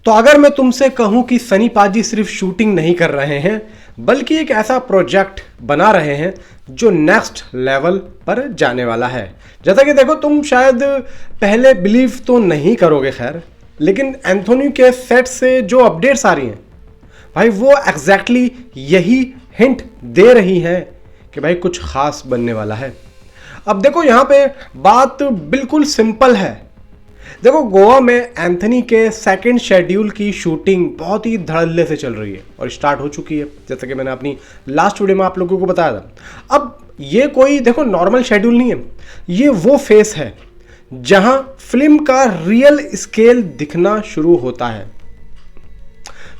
तो अगर मैं तुमसे कहूं कि सनी पाजी सिर्फ शूटिंग नहीं कर रहे हैं बल्कि एक ऐसा प्रोजेक्ट बना रहे हैं जो नेक्स्ट लेवल पर जाने वाला है। जैसा कि देखो, तुम शायद पहले बिलीव तो नहीं करोगे खैर, लेकिन एंथोनी के सेट से जो अपडेट्स आ रही हैं भाई, वो एग्जैक्टली यही हिंट दे रही हैं कि भाई कुछ खास बनने वाला है। अब देखो, यहां पे बात बिल्कुल सिंपल है। देखो, गोवा में एंथनी के सेकंड शेड्यूल की शूटिंग बहुत ही धड़ल्ले से चल रही है और स्टार्ट हो चुकी है, जैसा कि मैंने अपनी लास्ट वीडियो में आप लोगों को बताया था। अब ये कोई देखो नॉर्मल शेड्यूल नहीं है, ये वो फेस है जहां फिल्म का रियल स्केल दिखना शुरू होता है।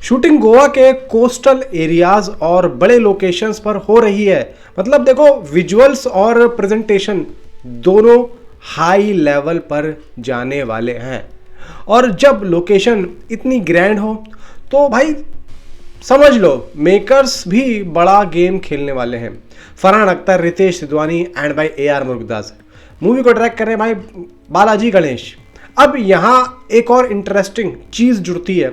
शूटिंग गोवा के कोस्टल एरियाज और बड़े लोकेशंस पर हो रही है। मतलब देखो, विजुअल्स और प्रेजेंटेशन दोनों हाई लेवल पर जाने वाले हैं। और जब लोकेशन इतनी ग्रैंड हो तो भाई समझ लो मेकर्स भी बड़ा गेम खेलने वाले हैं। फरहान अख्तर, रितेश सिद्धवानी एंड भाई AR मुरुगदास मूवी को डायरेक्ट कर रहे हैं भाई बालाजी गणेश। अब यहां एक और इंटरेस्टिंग चीज जुड़ती है।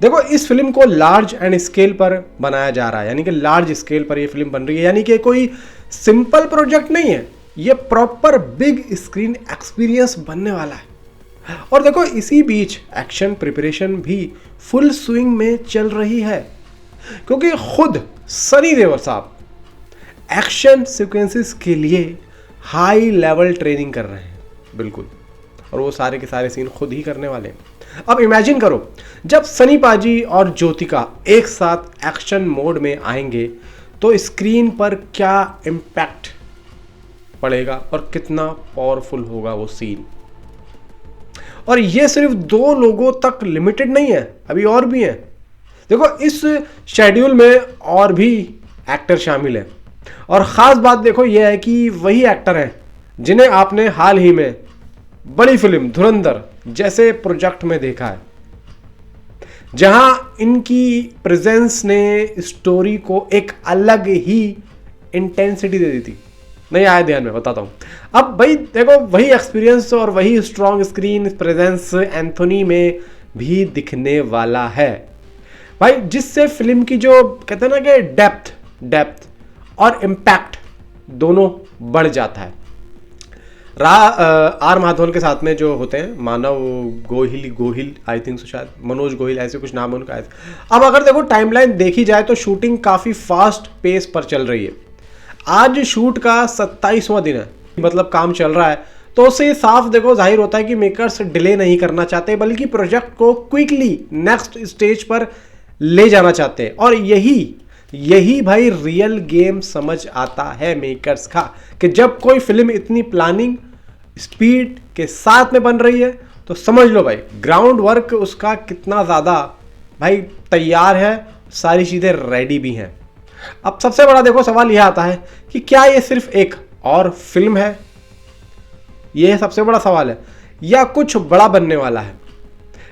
देखो, इस फिल्म को लार्ज एंड स्केल पर बनाया जा रहा है, यानी कि लार्ज स्केल पर ये फिल्म बन रही है, यानी कि कोई सिंपल प्रोजेक्ट नहीं है, ये प्रॉपर बिग स्क्रीन एक्सपीरियंस बनने वाला है। और देखो, इसी बीच एक्शन प्रिपरेशन भी फुल स्विंग में चल रही है, क्योंकि खुद सनी देओल साहब एक्शन सीक्वेंसेस के लिए हाई लेवल ट्रेनिंग कर रहे हैं, बिल्कुल, और वो सारे के सारे सीन खुद ही करने वाले हैं। अब इमेजिन करो, जब सनी पाजी और ज्योतिका एक साथ एक्शन मोड में आएंगे तो स्क्रीन पर क्या इम्पैक्ट पड़ेगा और कितना पावरफुल होगा वो सीन। और ये सिर्फ 2 लोगों तक लिमिटेड नहीं है, अभी और भी हैं। देखो, इस शेड्यूल में और भी एक्टर शामिल हैं, और ख़ास बात देखो ये है कि वही एक्टर हैं जिन्हें आपने हाल ही में बड़ी फिल्म धुरंधर जैसे प्रोजेक्ट में देखा है, जहां इनकी प्रेजेंस ने स्टोरी को एक अलग ही इंटेंसिटी दे दी थी। नहीं आया ध्यान में, बताता हूं। अब भाई देखो, वही एक्सपीरियंस और वही स्ट्रॉन्ग स्क्रीन प्रेजेंस एंथोनी में भी दिखने वाला है भाई, जिससे फिल्म की जो कहते हैं ना कि डेप्थ और इम्पैक्ट दोनों बढ़ जाता है। आर माधवन के साथ में जो होते हैं मानव गोहिल आई थिंक, शायद मनोज गोहिल, ऐसे कुछ नाम है उनका। अब अगर देखो टाइमलाइन देखी जाए तो शूटिंग काफ़ी फास्ट पेस पर चल रही है। आज शूट का 27वां दिन है, मतलब काम चल रहा है, तो उससे साफ देखो जाहिर होता है कि मेकर्स डिले नहीं करना चाहते, बल्कि प्रोजेक्ट को क्विकली नेक्स्ट स्टेज पर ले जाना चाहते हैं। और यही भाई रियल गेम समझ आता है मेकर्स का, कि जब कोई फिल्म इतनी प्लानिंग स्पीड के साथ में बन रही है तो समझ लो भाई ग्राउंड वर्क उसका कितना ज़्यादा भाई तैयार है, सारी चीज़ें रेडी भी हैं। अब सबसे बड़ा देखो सवाल यह आता है कि क्या ये सिर्फ एक और फिल्म है, ये सबसे बड़ा सवाल है, या कुछ बड़ा बनने वाला है।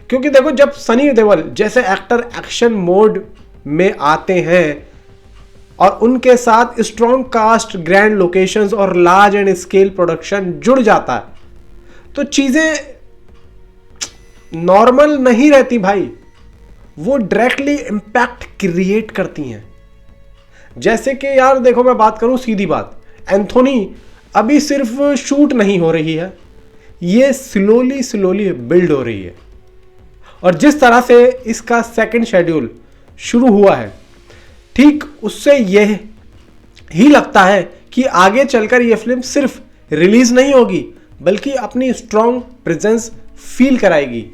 क्योंकि देखो, जब सनी देओल जैसे एक्टर एक्शन मोड में आते हैं और उनके साथ स्ट्रॉन्ग कास्ट, ग्रैंड लोकेशंस और लार्ज एंड स्केल प्रोडक्शन जुड़ जाता है, तो चीजें नॉर्मल नहीं रहती भाई, वो डायरेक्टली इंपैक्ट क्रिएट करती हैं। जैसे कि यार देखो, मैं बात करूं सीधी बात, एंथोनी अभी सिर्फ शूट नहीं हो रही है, ये स्लोली बिल्ड हो रही है। और जिस तरह से इसका सेकंड शेड्यूल शुरू हुआ है, ठीक उससे यह ही लगता है कि आगे चलकर यह फिल्म सिर्फ रिलीज नहीं होगी, बल्कि अपनी स्ट्रॉन्ग प्रेजेंस फील कराएगी।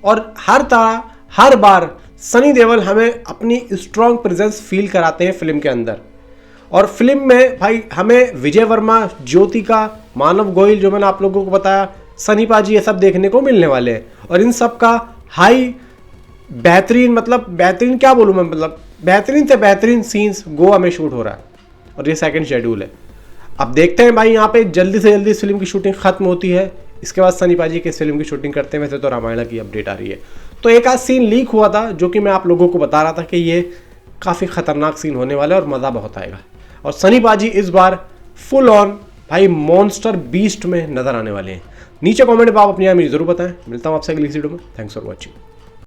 और हर बार सनी देओल हमें अपनी स्ट्रॉन्ग प्रेजेंस फील कराते हैं फिल्म के अंदर। और फिल्म में भाई हमें विजय वर्मा, ज्योतिका, मानव गोयल, जो मैंने आप लोगों को बताया, सनी पाजी, ये सब देखने को मिलने वाले हैं। और इन सब का हाई बेहतरीन, मतलब बेहतरीन क्या बोलूँ मैं, मतलब बेहतरीन से बेहतरीन सीन्स गोवा में शूट हो रहा है, और ये सेकंड शेड्यूल है। अब देखते हैं भाई, यहाँ पे जल्दी से जल्दी इस फिल्म की शूटिंग खत्म होती है, इसके बाद सनी पाजी की इस फिल्म की शूटिंग करते हैं। वैसे तो रामायण की अपडेट आ रही है, तो एक आध सीन लीक हुआ था जो कि मैं आप लोगों को बता रहा था कि ये काफ़ी खतरनाक सीन होने वाला है और मज़ा बहुत आएगा। और सनी पाजी इस बार फुल ऑन भाई मॉन्स्टर बीस्ट में नजर आने वाले हैं। नीचे कमेंट में आप अपनी राय मुझे जरूर बताएं। मिलता हूँ आपसे अगली वीडियो में। Thanks for watching.